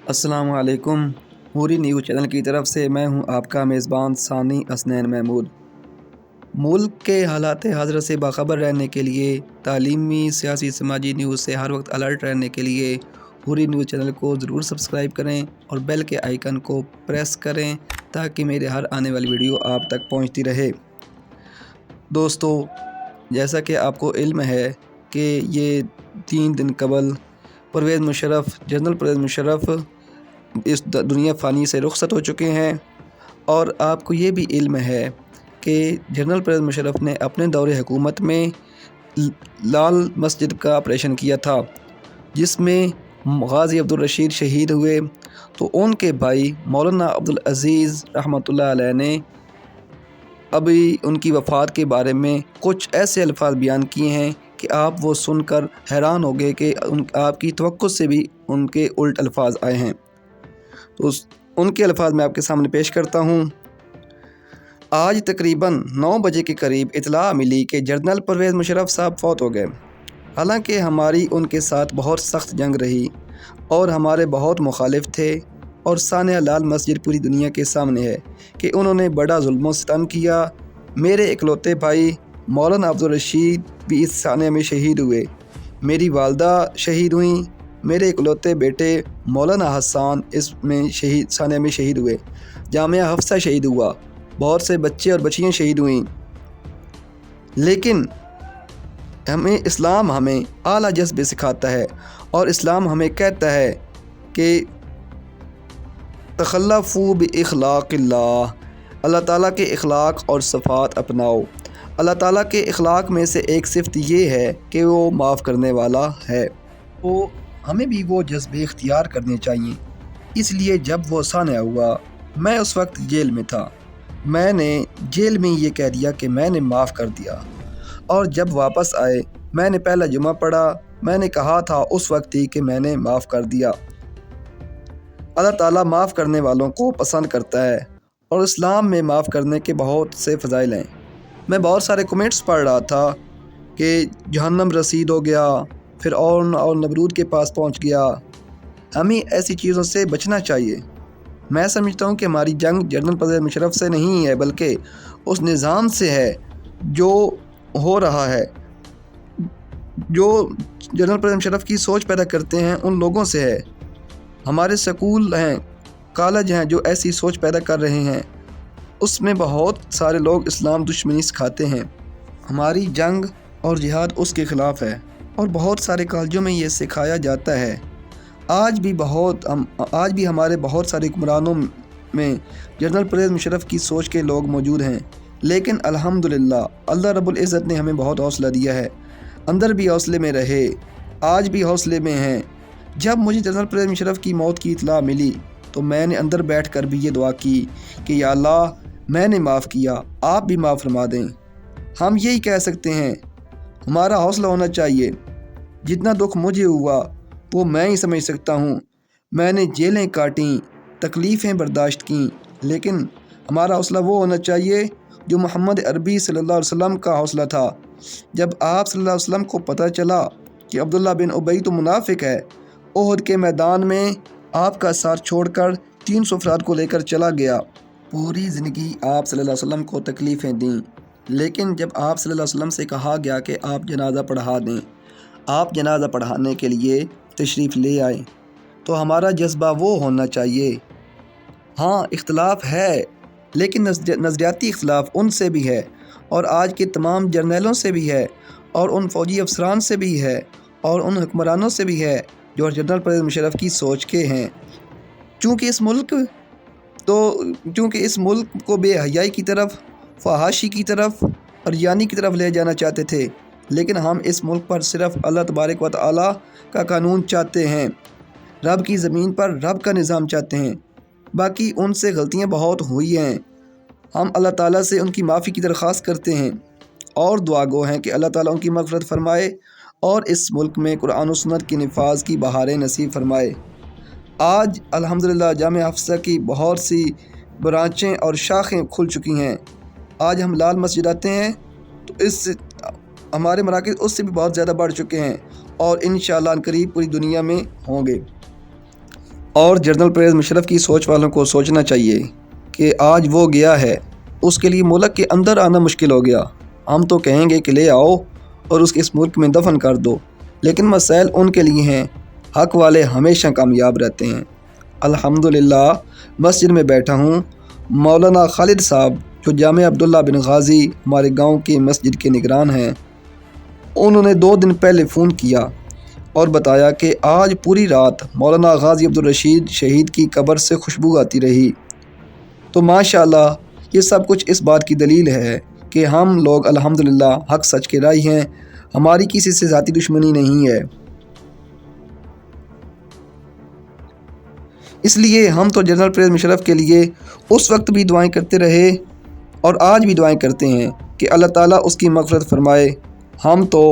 السلام علیکم۔ موری news channel کی طرف سے میں ہوں آپ کا میزبان ثانی حسنین محمود۔ ملک کے حالات حاضرہ سے باخبر رہنے کے لیے، تعلیمی، سیاسی، سماجی نیوز سے ہر وقت الرٹ رہنے کے لیے موری نیوز چینل کو ضرور سبسکرائب کریں اور بیل کے آئیکن کو پریس کریں تاکہ میرے ہر آنے والی ویڈیو آپ تک پہنچتی رہے۔ دوستو، جیسا کہ آپ کو علم ہے کہ یہ 3 دن قبل جنرل پرویز مشرف اس دنیا فانی سے رخصت ہو چکے ہیں، اور آپ کو یہ بھی علم ہے کہ جنرل پرویز مشرف نے اپنے دور حکومت میں لال مسجد کا آپریشن کیا تھا، جس میں غازی عبدالرشید شہید ہوئے۔ تو ان کے بھائی مولانا عبدالعزیز رحمۃ اللہ علیہ نے ابھی ان کی وفات کے بارے میں کچھ ایسے الفاظ بیان کیے ہیں کہ آپ وہ سن کر حیران ہو گئے کہ آپ کی توقع سے بھی ان کے الٹ الفاظ آئے ہیں۔ تو ان کے الفاظ میں آپ کے سامنے پیش کرتا ہوں۔ آج تقریباً 9 بجے کے قریب اطلاع ملی کہ جنرل پرویز مشرف صاحب فوت ہو گئے۔ حالانکہ ہماری ان کے ساتھ بہت سخت جنگ رہی اور ہمارے بہت مخالف تھے، اور سانحہ لال مسجد پوری دنیا کے سامنے ہے کہ انہوں نے بڑا ظلم و ستم کیا۔ میرے اکلوتے بھائی مولانا عبدالرشید بھی اس سانحہ میں شہید ہوئے، میری والدہ شہید ہوئیں، میرے اکلوتے بیٹے مولانا حسان سانحہ میں شہید ہوئے، جامعہ حفصہ شہید ہوا، بہت سے بچے اور بچیاں شہید ہوئیں۔ لیکن اسلام ہمیں اعلیٰ جذبے سکھاتا ہے، اور اسلام ہمیں کہتا ہے کہ تخلفوا باخلاق اللہ، اللہ تعالیٰ کے اخلاق اور صفات اپناؤ۔ اللہ تعالیٰ کے اخلاق میں سے ایک صفت یہ ہے کہ وہ معاف کرنے والا ہے، تو ہمیں بھی وہ جذبے اختیار کرنے چاہیے۔ اس لیے جب وہ سانحہ ہوا، میں اس وقت جیل میں تھا، میں نے جیل میں یہ کہہ دیا کہ میں نے معاف کر دیا، اور جب واپس آئے میں نے پہلا جمعہ پڑھا، میں نے کہا تھا اس وقت ہی کہ میں نے معاف کر دیا۔ اللہ تعالیٰ معاف کرنے والوں کو پسند کرتا ہے، اور اسلام میں معاف کرنے کے بہت سے فضائل ہیں۔ میں بہت سارے کمنٹس پڑھ رہا تھا کہ جہنم رسید ہو گیا، فرعون اور نمرود کے پاس پہنچ گیا۔ ہمیں ایسی چیزوں سے بچنا چاہیے۔ میں سمجھتا ہوں کہ ہماری جنگ جنرل پرویز مشرف سے نہیں ہے، بلکہ اس نظام سے ہے جو ہو رہا ہے، جو جنرل پرویز مشرف کی سوچ پیدا کرتے ہیں ان لوگوں سے ہے۔ ہمارے سکول ہیں، کالج ہیں جو ایسی سوچ پیدا کر رہے ہیں، اس میں بہت سارے لوگ اسلام دشمنی سکھاتے ہیں۔ ہماری جنگ اور جہاد اس کے خلاف ہے، اور بہت سارے کالجوں میں یہ سکھایا جاتا ہے۔ آج بھی ہمارے بہت سارے حکمرانوں میں جنرل پرویز مشرف کی سوچ کے لوگ موجود ہیں، لیکن الحمدللہ اللہ رب العزت نے ہمیں بہت حوصلہ دیا ہے۔ اندر بھی حوصلے میں رہے، آج بھی حوصلے میں ہیں۔ جب مجھے جنرل پرویز مشرف کی موت کی اطلاع ملی تو میں نے اندر بیٹھ کر بھی یہ دعا کی کہ یا اللہ، میں نے معاف کیا، آپ بھی معاف فرما دیں۔ ہم یہی کہہ سکتے ہیں، ہمارا حوصلہ ہونا چاہیے۔ جتنا دکھ مجھے ہوا وہ میں ہی سمجھ سکتا ہوں۔ میں نے جیلیں کاٹیں، تکلیفیں برداشت کیں، لیکن ہمارا حوصلہ وہ ہونا چاہیے جو محمد عربی صلی اللہ علیہ وسلم کا حوصلہ تھا۔ جب آپ صلی اللہ علیہ وسلم کو پتہ چلا کہ عبداللہ بن ابی تو منافق ہے، احد کے میدان میں آپ کا ساتھ چھوڑ کر 300 افراد کو لے کر چلا گیا۔ پوری زندگی آپ صلی اللہ علیہ وسلم کو تکلیفیں دیں، لیکن جب آپ صلی اللہ علیہ وسلم سے کہا گیا کہ آپ جنازہ پڑھا دیں، آپ جنازہ پڑھانے کے لیے تشریف لے آئیں، تو ہمارا جذبہ وہ ہونا چاہیے۔ ہاں، اختلاف ہے، لیکن نظریاتی اختلاف ان سے بھی ہے، اور آج کے تمام جرنیلوں سے بھی ہے، اور ان فوجی افسران سے بھی ہے، اور ان حکمرانوں سے بھی ہے جو جنرل پرویز مشرف کی سوچ کے ہیں۔ چونکہ اس ملک کو بے حیائی کی طرف، فحاشی کی طرف اور یانی کی طرف لے جانا چاہتے تھے، لیکن ہم اس ملک پر صرف اللہ تبارک و تعالیٰ کا قانون چاہتے ہیں، رب کی زمین پر رب کا نظام چاہتے ہیں۔ باقی ان سے غلطیاں بہت ہوئی ہیں، ہم اللہ تعالیٰ سے ان کی معافی کی درخواست کرتے ہیں، اور دعا گو ہیں کہ اللہ تعالیٰ ان کی مغفرت فرمائے اور اس ملک میں قرآن و سنت کی نفاذ کی بہاریں نصیب فرمائے۔ آج الحمدللہ جامعہ حفصہ کی بہت سی برانچیں اور شاخیں کھل چکی ہیں۔ آج ہم لال مسجد آتے ہیں تو ہمارے مراکز اس سے بھی بہت زیادہ بڑھ چکے ہیں، اور انشاءاللہ عنقریب پوری دنیا میں ہوں گے۔ اور جنرل پرویز مشرف کی سوچ والوں کو سوچنا چاہیے کہ آج وہ گیا ہے، اس کے لیے ملک کے اندر آنا مشکل ہو گیا۔ ہم تو کہیں گے کہ لے آؤ اور اس ملک میں دفن کر دو، لیکن مسائل ان کے لیے ہیں۔ حق والے ہمیشہ کامیاب رہتے ہیں۔ الحمدللہ مسجد میں بیٹھا ہوں، مولانا خالد صاحب جو جامع عبداللہ بن غازی ہمارے گاؤں کی مسجد کے نگران ہیں، انہوں نے 2 دن پہلے فون کیا اور بتایا کہ آج پوری رات مولانا غازی عبدالرشید شہید کی قبر سے خوشبو آتی رہی۔ تو ماشاءاللہ یہ سب کچھ اس بات کی دلیل ہے کہ ہم لوگ الحمدللہ حق سچ کے راہی ہیں، ہماری کسی سے ذاتی دشمنی نہیں ہے۔ اس لیے ہم تو جنرل پرویز مشرف کے لیے اس وقت بھی دعائیں کرتے رہے اور آج بھی دعائیں کرتے ہیں کہ اللہ تعالیٰ اس کی مغفرت فرمائے۔ ہم تو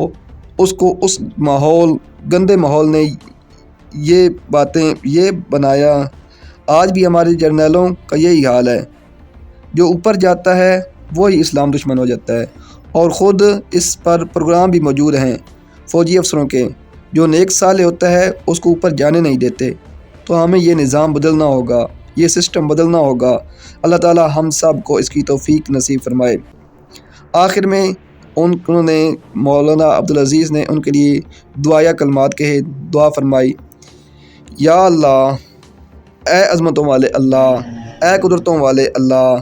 اس کو اس گندے ماحول نے یہ باتیں بنایا۔ آج بھی ہمارے جرنیلوں کا یہی حال ہے، جو اوپر جاتا ہے وہی اسلام دشمن ہو جاتا ہے، اور خود اس پر پروگرام بھی موجود ہیں فوجی افسروں کے، جو نیک صالح ہوتا ہے اس کو اوپر جانے نہیں دیتے۔ تو ہمیں یہ نظام بدلنا ہوگا، یہ سسٹم بدلنا ہوگا۔ اللہ تعالی ہم سب کو اس کی توفیق نصیب فرمائے۔ آخر میں انہوں نے مولانا عبدالعزیز نے ان کے لیے دعائیہ کلمات کہے، دعا فرمائی، یا اللہ، اے عظمتوں والے اللہ، اے قدرتوں والے اللہ،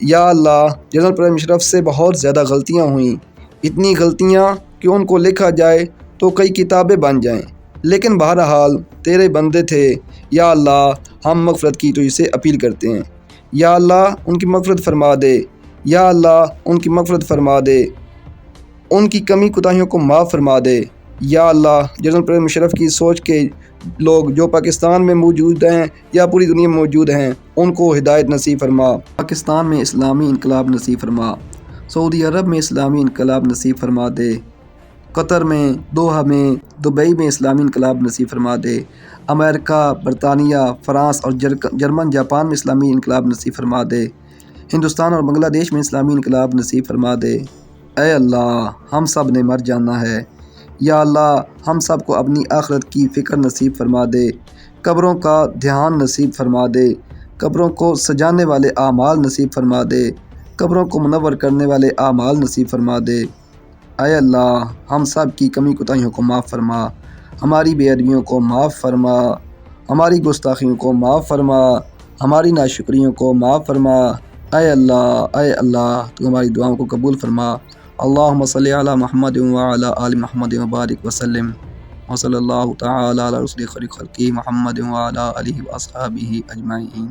یا اللہ، جنرل پرویز مشرف سے بہت زیادہ غلطیاں ہوئیں، اتنی غلطیاں کہ ان کو لکھا جائے تو کئی کتابیں بن جائیں، لیکن بہرحال تیرے بندے تھے۔ یا اللہ، ہم مغفرت کی تجھ سے اپیل کرتے ہیں، یا اللہ ان کی مغفرت فرما دے، یا اللہ ان کی مغفرت فرما دے، ان کی کمی کوتاہیوں کو معاف فرما دے۔ یا اللہ، جنرل پرویز مشرف کی سوچ کے لوگ جو پاکستان میں موجود ہیں یا پوری دنیا میں موجود ہیں، ان کو ہدایت نصیب فرما۔ پاکستان میں اسلامی انقلاب نصیب فرما، سعودی عرب میں اسلامی انقلاب نصیب فرما دے، قطر میں، دوحہ میں، دبئی میں اسلامی انقلاب نصیب فرما دے، امریکہ، برطانیہ، فرانس اور جرمن، جاپان میں اسلامی انقلاب نصیب فرما دے، ہندوستان اور بنگلہ دیش میں اسلامی انقلاب نصیب فرما دے۔ اے اللہ، ہم سب نے مر جانا ہے، یا اللہ ہم سب کو اپنی آخرت کی فکر نصیب فرما دے، قبروں کا دھیان نصیب فرما دے، قبروں کو سجانے والے اعمال نصیب فرما دے، قبروں کو منور کرنے والے اعمال نصیب فرما دے۔ اے اللہ، ہم سب کی کمی کوتاہیوں کو معاف فرما، ہماری بے ادبیوں کو معاف فرما، ہماری گستاخیوں کو معاف فرما، ہماری ناشکریوں کو معاف فرما۔ اے اللہ تو ہماری دعاؤں کو قبول فرما۔ اللہم صلی علی محمد وعلی آل محمد وبارک وسلم، وصلی اللہ تعالی علی رسول خیر خلقہ محمد وعلی آلہ واصحابہ اجمعین۔